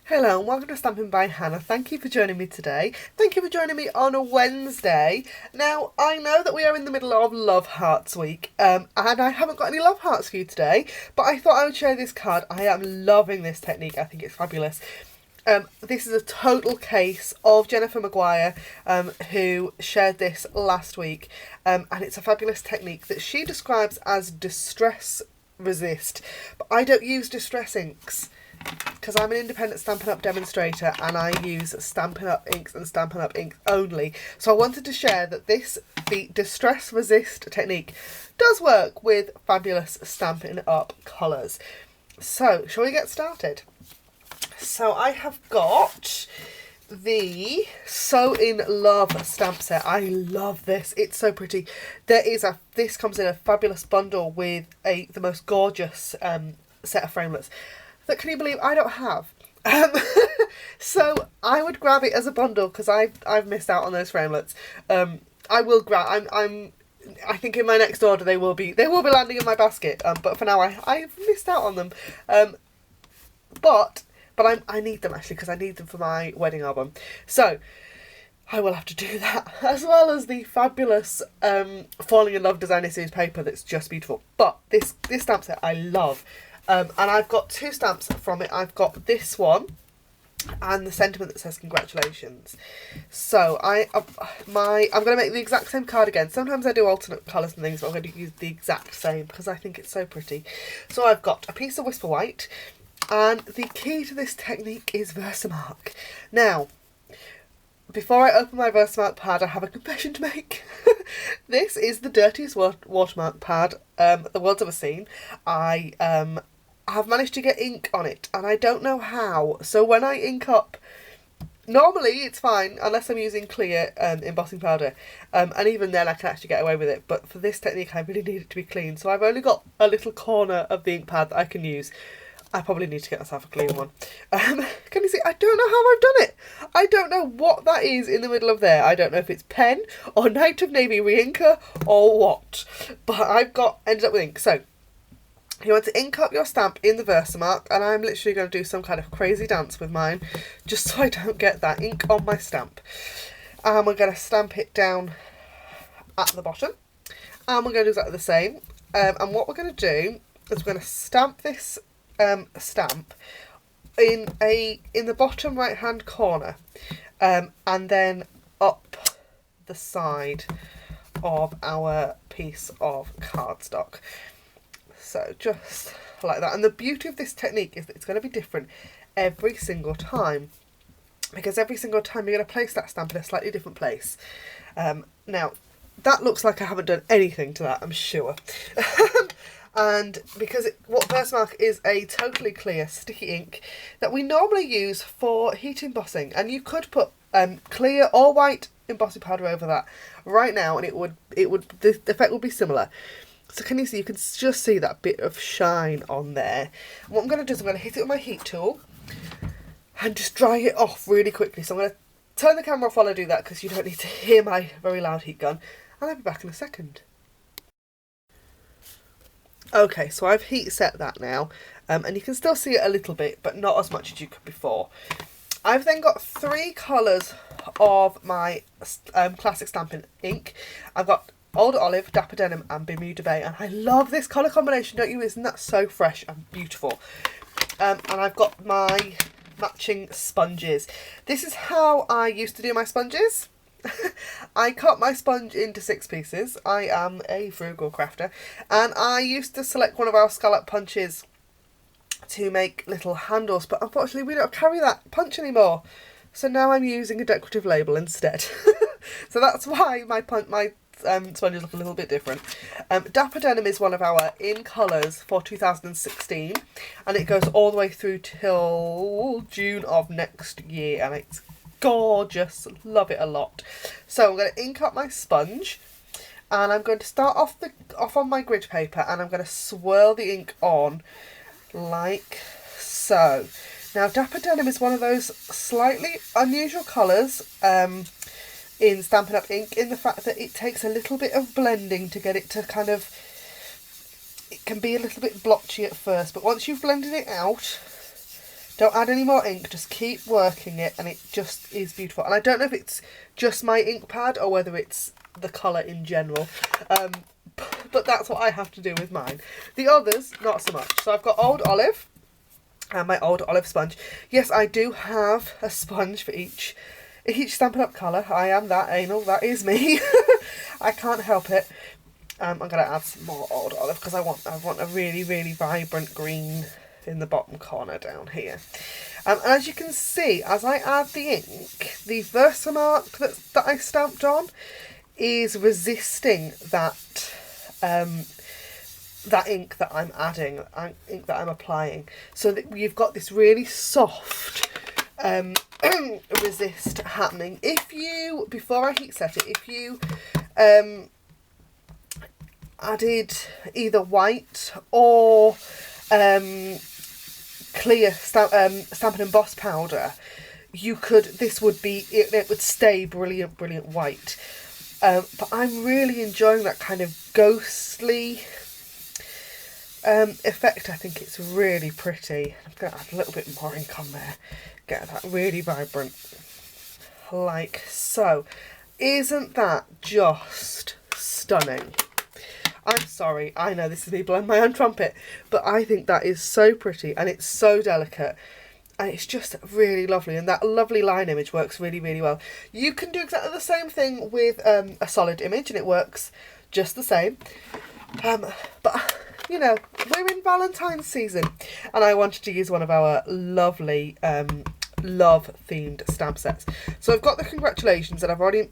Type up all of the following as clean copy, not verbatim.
Hello and welcome to Stamping by Hannah. Thank you for joining me today. Thank you for joining me on a Wednesday. Now, I know that we are in the middle of Love Hearts week, and I haven't got any Love Hearts for you today, but I thought I would share this card. I am loving this technique. I think it's fabulous. This is a total case of Jennifer Maguire, who shared this last week, and it's a fabulous technique that she describes as distress resist, but I don't use distress inks because I'm an independent Stampin' Up! Demonstrator and I use Stampin' Up! Inks and Stampin' Up! Inks only. So I wanted to share that the Distress Resist technique does work with fabulous Stampin' Up! Colours. So, shall we get started? So I have got the So In Love stamp set. I love this. It's so pretty. This comes in a fabulous bundle with the most gorgeous set of framelits that, can you believe, I don't have. So I would grab it as a bundle because I've missed out on those framelits. I will grab. I think in my next order they will be landing in my basket. But for now I've missed out on them. But I need them actually because I need them for my wedding album. So I will have to do that, as well as the fabulous Falling in Love Designer Series paper that's just beautiful. But this stamp set I love. And I've got two stamps from it. I've got this one and the sentiment that says congratulations. So I'm going to make the exact same card again. Sometimes I do alternate colours and things, but I'm going to use the exact same because I think it's so pretty. So I've got a piece of Whisper White, and the key to this technique is Versamark. Now, before I open my Versamark pad, I have a confession to make. This is the dirtiest watermark pad the world's ever seen. I have managed to get ink on it, and I don't know how. So when I ink up, normally it's fine, unless I'm using clear embossing powder. And even then I can actually get away with it. But for this technique, I really need it to be clean. So I've only got a little corner of the ink pad that I can use. I probably need to get myself a clean one. Can you see? I don't know how I've done it. I don't know what that is in the middle of there. I don't know if it's pen or Night of Navy re-inker or what. But I've ended up with ink. So you want to ink up your stamp in the Versamark, and I'm literally going to do some kind of crazy dance with mine just so I don't get that ink on my stamp. And we're going to stamp it down at the bottom. And we're going to do exactly the same. And what we're going to do is we're going to stamp this stamp in the bottom right hand corner, and then up the side of our piece of cardstock. So just like that. And the beauty of this technique is that it's going to be different every single time, because every single time you're going to place that stamp in a slightly different place. Now that looks like I haven't done anything to that, I'm sure. And because what Versamark is a totally clear sticky ink that we normally use for heat embossing, and you could put clear or white embossing powder over that right now, and the effect would be similar. So can you see? You can just see that bit of shine on there. And what I'm going to do is I'm going to hit it with my heat tool and just dry it off really quickly. So I'm going to turn the camera off while I do that because you don't need to hear my very loud heat gun. And I'll be back in a second. Okay, so I've heat set that now, and you can still see it a little bit, but not as much as you could before. I've then got three colours of my classic stamping ink. I've got Old Olive, Dapper Denim and Bermuda Bay, and I love this colour combination, don't you? Isn't that so fresh and beautiful? And I've got my matching sponges. This is how I used to do my sponges. I cut my sponge into 6 pieces. I am a frugal crafter, and I used to select one of our scallop punches to make little handles, but unfortunately we don't carry that punch anymore, so now I'm using a decorative label instead. So that's why my sponges look a little bit different. Dapper Denim is one of our in colours for 2016, and it goes all the way through till June of next year, and it's gorgeous. Love it a lot. So I'm going to ink up my sponge, and I'm going to start off on my grid paper, and I'm going to swirl the ink on like so. Now Dapper Denim is one of those slightly unusual colours in Stampin' Up! Ink, in the fact that it takes a little bit of blending to get it to kind of, it can be a little bit blotchy at first, but once you've blended it out, Don't add any more ink, just keep working it and it just is beautiful. And I don't know if it's just my ink pad or whether it's the colour in general. But that's what I have to do with mine. The others, not so much. So I've got Old Olive and my Old Olive sponge. Yes, I do have a sponge for each Stampin' Up! Colour. I am that anal, that is me. I can't help it. I'm going to add some more Old Olive because I want a really, really vibrant green in the bottom corner down here. And as you can see, as I add the ink, the Versamark that I stamped on is resisting that that ink that I'm adding, ink that I'm applying. So that you've got this really soft resist happening. If you, before I heat set it, if you added either white or clear Stampin' Emboss powder, this would be, it would stay brilliant white. But I'm really enjoying that kind of ghostly effect. I think it's really pretty. I'm going to add a little bit more ink on there, get that really vibrant, like so. Isn't that just stunning? I'm sorry, I know this is me blowing my own trumpet, but I think that is so pretty and it's so delicate and it's just really lovely, and that lovely line image works really, really well. You can do exactly the same thing with a solid image and it works just the same. But, you know, we're in Valentine's season and I wanted to use one of our lovely love themed stamp sets. So I've got the congratulations and I've already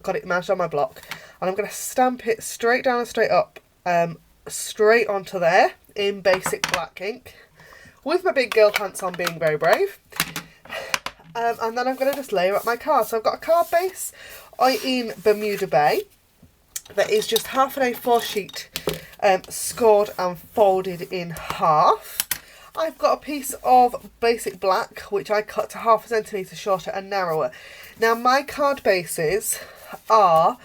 got it mounted on my block, and I'm going to stamp it straight down and straight up, straight onto there in basic black ink with my big girl pants on, being very brave. And then I'm going to just layer up my card. So I've got a card base in Bermuda Bay that is just half an A4 sheet scored and folded in half. I've got a piece of basic black which I cut to 1/2 centimetre shorter and narrower. Now my card bases are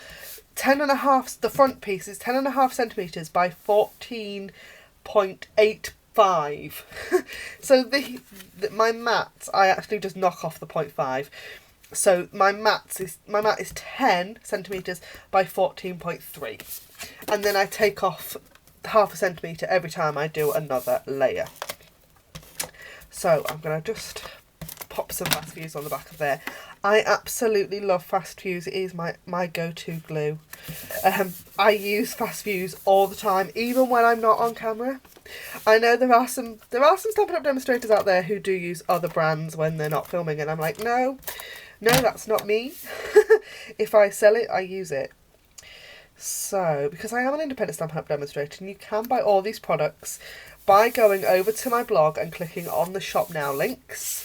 10.5, the front piece is 10.5 centimetres by 14.85. So my mat, I actually just knock off the 0.5. So my mat is 10 centimetres by 14.3. And then I take off 1/2 centimetre every time I do another layer. So I'm going to just pop some Fast Fuse on the back of there. I absolutely love Fast Fuse. It is my go-to glue. I use Fast Fuse all the time, even when I'm not on camera. I know there are some Stampin' Up! Demonstrators out there who do use other brands when they're not filming, and I'm like, no, that's not me. If I sell it, I use it. So, because I am an independent Stampin' Up! Demonstrator, and you can buy all these products by going over to my blog and clicking on the Shop Now links.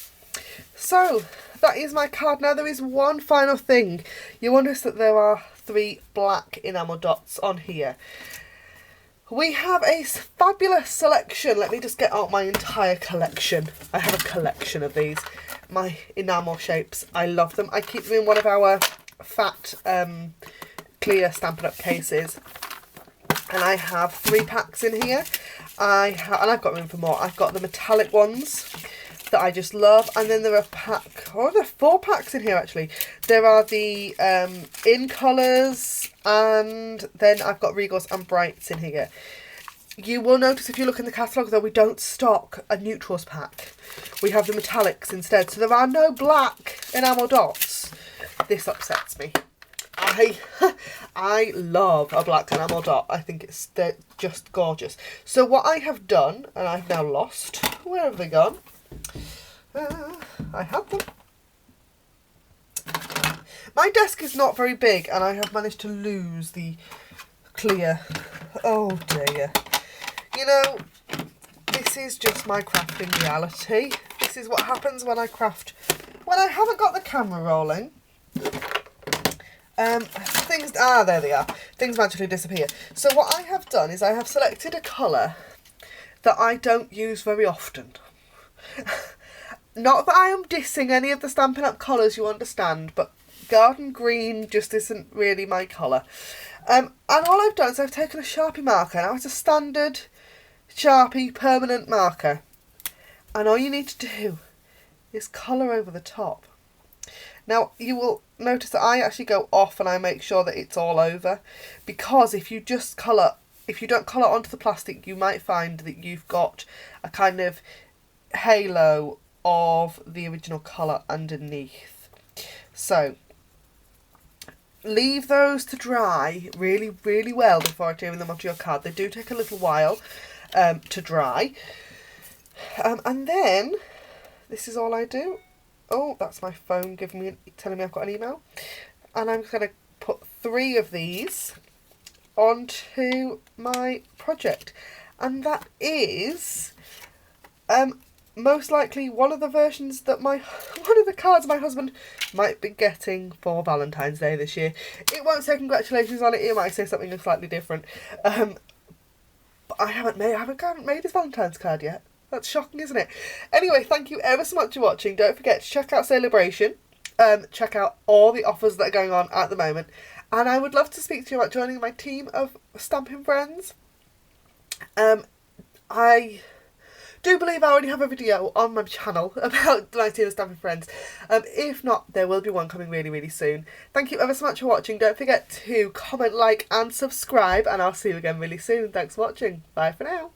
So, that is my card. Now, there is one final thing. You'll notice that there are 3 black enamel dots on here. We have a fabulous selection. Let me just get out my entire collection. I have a collection of these. My enamel shapes. I love them. I keep them in one of our fat clear Stampin' Up! Cases. And I have 3 packs in here. And I've got room for more. I've got the metallic ones that I just love, and then there are there are 4 packs in here actually. There are the in colours, and then I've got Regals and Brights in here. You will notice if you look in the catalogue though, we don't stock a neutrals pack. We have the metallics instead, so there are no black enamel dots. This upsets me. I love a black enamel dot. I think they're just gorgeous. So what I have done, and I've now lost, where have they gone? I had them. My desk is not very big and I have managed to lose the clear. Oh dear. You know, this is just my crafting reality. This is what happens when I craft when I haven't got the camera rolling. There they are. Things magically disappear. So what I have done is I have selected a colour that I don't use very often. Not that I am dissing any of the Stampin' Up! Colours, you understand, but garden green just isn't really my colour. And all I've done is I've taken a Sharpie marker. Now it's a standard Sharpie permanent marker. And all you need to do is colour over the top. Now, you will notice that I actually go off and I make sure that it's all over, because if you don't colour onto the plastic, you might find that you've got a kind of halo of the original colour underneath. So, leave those to dry really, really well before adhering them onto your card. They do take a little while to dry. And then, this is all I do. Oh, that's my phone telling me I've got an email. And I'm going to put 3 of these onto my project. And that is most likely one of the cards my husband might be getting for Valentine's Day this year. It won't say congratulations on it. It might say something slightly different. But I haven't made his Valentine's card yet. That's shocking, isn't it? Anyway, thank you ever so much for watching. Don't forget to check out Celebration. Check out all the offers that are going on at the moment. And I would love to speak to you about joining my team of Stampin' Friends. I do believe I already have a video on my channel about my team of Stampin' Friends. If not, there will be one coming really, really soon. Thank you ever so much for watching. Don't forget to comment, like and subscribe. And I'll see you again really soon. Thanks for watching. Bye for now.